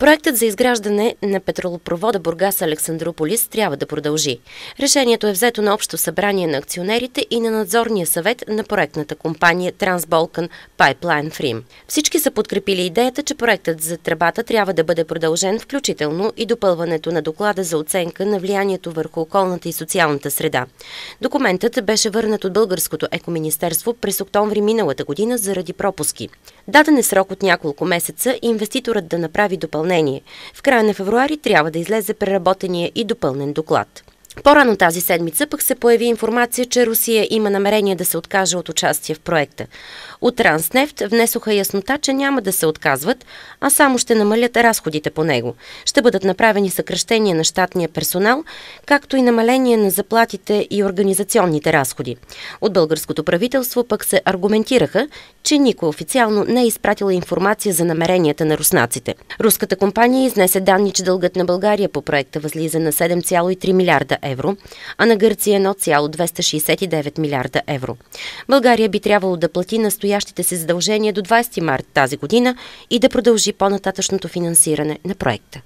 Проектът за изграждане на петролопровода Бургас-Александруполис трябва да продължи. Решението е взето на общо събрание на акционерите и на надзорния съвет на проектната компания Трансболкан Пайплайн в Рим. Всички са подкрепили идеята, че проектът за тръбата трябва да бъде продължен, включително и допълването на доклада за оценка на влиянието върху околната и социалната среда. Документът беше върнат от Българското екоминистерство през октомври миналата година заради пропуски. Даден е срок от няколко месеца инвеститорът да направи допълнение. В края на февруари трябва да излезе преработения и допълнен доклад. По-рано тази седмица пък се появи информация, че Русия има намерение да се откаже от участие в проекта. От Транснефт внесоха яснота, че няма да се отказват, а само ще намалят разходите по него. Ще бъдат направени съкращения на щатния персонал, както и намаление на заплатите и организационните разходи. От българското правителство пък се аргументираха, че никой официално не е изпратила информация за намеренията на руснаците. Руската компания изнесе данни, че дългът на България по проекта възлиза на 7,3 милиарда евро, а на Гърция 1,269 милиарда евро. България би трябвало да плати настоящите си задължения до 20 март тази година и да продължи по-нататъчното финансиране на проекта.